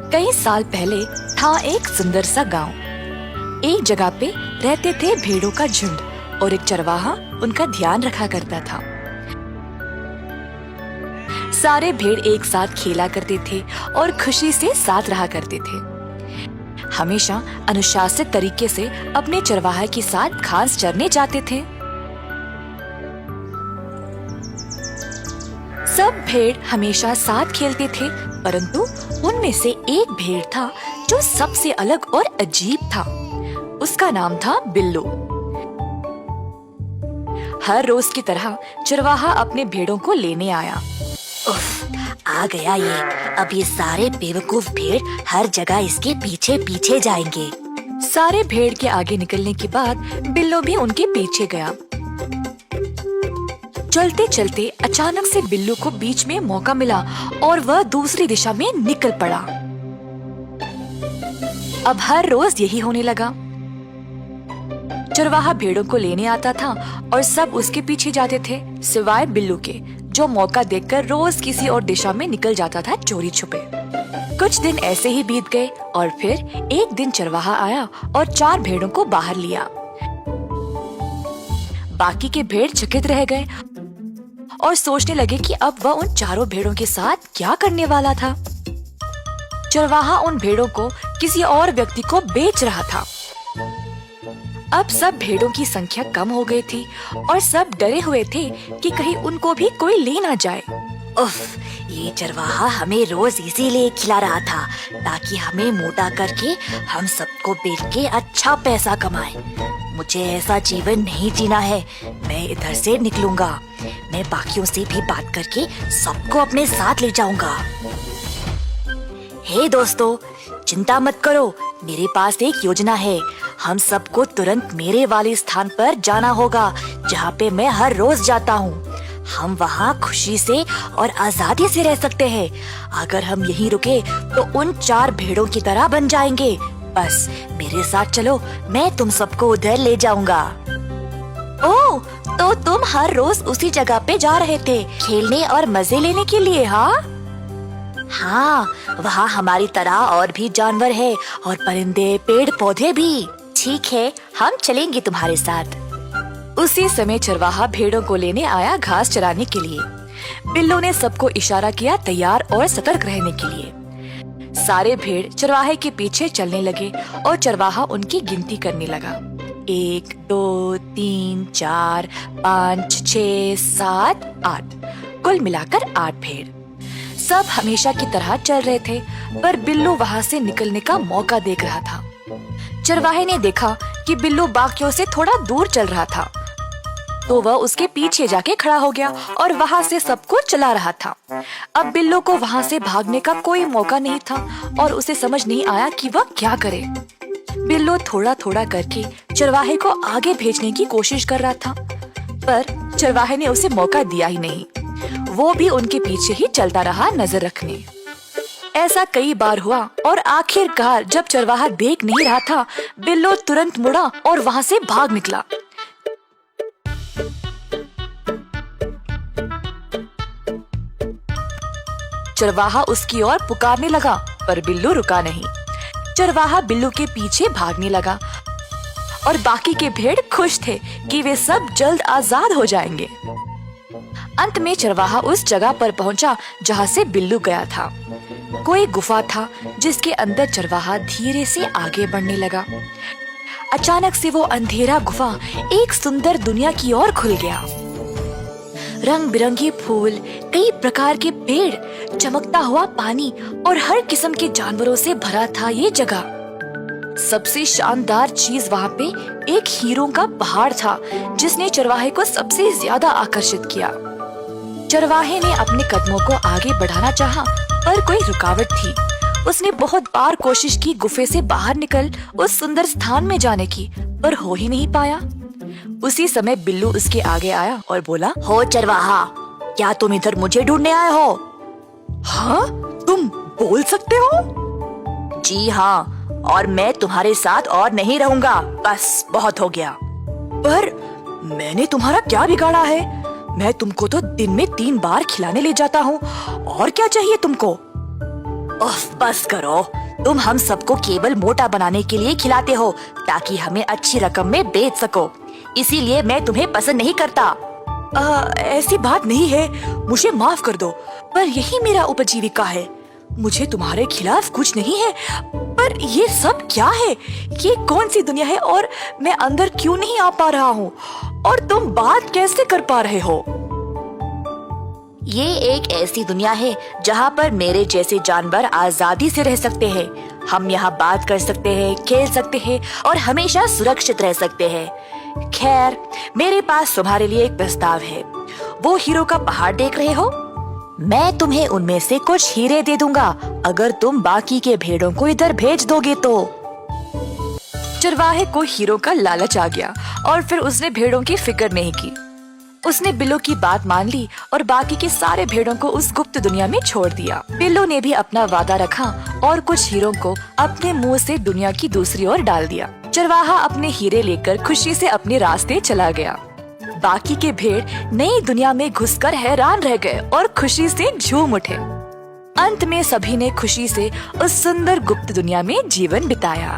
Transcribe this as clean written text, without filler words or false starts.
कई साल पहले था एक सुंदर सा गांव। एक जगह पे रहते थे भेड़ों का झुंड और एक चरवाहा उनका ध्यान रखा करता था। सारे भेड़ एक साथ खेला करते थे और खुशी से साथ रहा करते थे। हमेशा अनुशासित तरीके से अपने चरवाहे के साथ घास चरने जाते थे। सब भेड़ हमेशा साथ खेलते थे, परंतु उनमें से एक भेड़ था जो सबसे अलग और अजीब था। उसका नाम था बिल्लू। हर रोज की तरह चरवाहा अपने भेड़ों को लेने आया। उफ, आ गया ये। अब ये सारे बेवकूफ भेड़ हर जगह इसके पीछे पीछे जाएंगे। सारे भेड़ के आगे निकलने के बाद बिल्लू भी उनके पीछे गया। चलते चलते अचानक से बिल्लू को बीच में मौका मिला और वह दूसरी दिशा में निकल पड़ा। अब हर रोज यही होने लगा। चरवाहा भेड़ों को लेने आता था और सब उसके पीछे जाते थे, सिवाय बिल्लू के, जो मौका देखकर रोज किसी और दिशा में निकल जाता था चोरी छुपे। कुछ दिन ऐसे ही बीत गए और फिर एक दिन चरवाहा आया और 4 भेड़ों को बाहर लिया। बाकी के भेड़ चकित रह गए और सोचने लगे कि अब वह उन 4 भेड़ों के साथ क्या करने वाला था। चरवाहा उन भेड़ों को किसी और व्यक्ति को बेच रहा था। अब सब भेड़ों की संख्या कम हो गई थी और सब डरे हुए थे कि कहीं उनको भी कोई ले ना जाए। उफ, ये चरवाहा हमें रोज इसीलिए खिला रहा था ताकि हमें मोटा करके हम सबको बेच के अच्छा पैसा कमाए। मुझे ऐसा जीवन नहीं जीना है। मैं इधर से निकलूंगा। मैं बाकियों से भी बात करके सबको अपने साथ ले जाऊंगा। हे दोस्तों, चिंता मत करो, मेरे पास एक योजना है। हम सबको तुरंत मेरे वाले स्थान पर जाना होगा जहाँ पे मैं हर रोज जाता हूँ। हम वहाँ खुशी से और आजादी से रह सकते हैं। अगर हम यहीं रुके तो उन 4 भेड़ों की तरह बन जाएंगे। बस मेरे साथ चलो, मैं तुम सबको उधर ले जाऊंगा। ओह, तो तुम हर रोज उसी जगह पे जा रहे थे खेलने और मजे लेने के लिए? हाँ, वहाँ हमारी तरह और भी जानवर है और परिंदे, पेड़ पौधे भी। ठीक है, हम चलेंगे तुम्हारे साथ। उसी समय चरवाहा भेड़ों को लेने आया घास चराने के लिए। बिल्लू ने सबको इशारा किया तैयार और सतर्क रहने के लिए। सारे भेड़ चरवाहे के पीछे चलने लगे और चरवाहा उनकी गिनती करने लगा। 1 2 3 4 5 6 7 8, कुल मिलाकर 8 भेड़। सब हमेशा की तरह चल रहे थे, पर बिल्लू वहाँ से निकलने का मौका देख रहा था। चरवाहे ने देखा कि बिल्लू बाकियों से थोड़ा दूर चल रहा था, तो वह उसके पीछे जाके खड़ा हो गया और वहाँ से सबको चला रहा था। अब बिल्लू को वहाँ से भागने का कोई मौका नहीं था और उसे समझ नहीं आया कि वह क्या करे। बिल्लू थोड़ा थोड़ा करके चरवाहे को आगे भेजने की कोशिश कर रहा था, पर चरवाहे ने उसे मौका दिया ही नहीं। वो भी उनके पीछे ही चलता रहा नजर रखने। ऐसा कई बार हुआ और आखिरकार जब चरवाहा देख नहीं रहा था, बिल्लू तुरंत मुड़ा और वहाँ से भाग निकला। चरवाहा उसकी ओर पुकारने लगा, पर बिल्लू रुका नहीं। चरवाहा बिल्लू के पीछे भागने लगा और बाकी के भेड़ खुश थे कि वे सब जल्द आजाद हो जाएंगे। अंत में चरवाहा उस जगह पर पहुंचा जहां से बिल्लू गया था। कोई गुफा था जिसके अंदर चरवाहा धीरे से आगे बढ़ने लगा। अचानक से वो अंधेरा गुफा एक सुंदर दुनिया की ओर खुल गया। रंग बिरंगे फूल, कई प्रकार के पेड़, चमकता हुआ पानी और हर किस्म के जानवरों से भरा था ये जगह। सबसे शानदार चीज वहाँ पे एक हीरों का पहाड़ था जिसने चरवाहे को सबसे ज्यादा आकर्षित किया। चरवाहे ने अपने कदमों को आगे बढ़ाना चाहा, पर कोई रुकावट थी। उसने बहुत बार कोशिश की गुफे से बाहर निकल उस सुंदर स्थान में जाने की, पर हो ही नहीं पाया। उसी समय बिल्लू उसके आगे आया और बोला, हो चरवाहा, क्या तुम इधर मुझे ढूंढने आए हो? हाँ, तुम बोल सकते हो? जी हाँ, और मैं तुम्हारे साथ और नहीं रहूंगा। बस बहुत हो गया। पर मैंने तुम्हारा क्या बिगाड़ा है? मैं तुमको तो दिन में 3 बार खिलाने ले जाता हूँ, और क्या चाहिए तुमको? उफ, बस करो। तुम हम सबको केवल मोटा बनाने के लिए खिलाते हो ताकि हमें अच्छी रकम में बेच सको। इसीलिए मैं तुम्हें पसंद नहीं करता। ऐसी बात नहीं है, मुझे माफ कर दो, पर यही मेरा उपजीविका है। मुझे तुम्हारे खिलाफ कुछ नहीं है, पर ये सब क्या है? ये कौन सी दुनिया है और मैं अंदर क्यों नहीं आ पा रहा हूँ? और तुम बात कैसे कर पा रहे हो? ये एक ऐसी दुनिया है जहाँ पर मेरे जैसे जानवर आजादी से रह सकते हैं। हम यहाँ बात कर सकते हैं, खेल सकते हैं और हमेशा सुरक्षित रह सकते हैं। खैर, मेरे पास तुम्हारे लिए एक प्रस्ताव है। वो हीरो का पहाड़ देख रहे हो? मैं तुम्हें उनमें से कुछ हीरे दे दूंगा अगर तुम बाकी के भेड़ों को इधर भेज दोगे तो। चरवाहे को हीरो का लालच आ गया और फिर उसने भेड़ों की फिक्र नहीं की। उसने बिल्लो की बात मान ली और बाकी के सारे भेड़ों को उस गुप्त दुनिया में छोड़ दिया। बिल्लो ने भी अपना वादा रखा और कुछ हीरों को अपने मुंह से दुनिया की दूसरी ओर डाल दिया। चरवाहा अपने हीरे लेकर खुशी से अपने रास्ते चला गया। बाकी के भेड़ नई दुनिया में घुसकर हैरान रह गए और खुशी से झूम उठे। अंत में सभी ने खुशी से उस सुंदर गुप्त दुनिया में जीवन बिताया।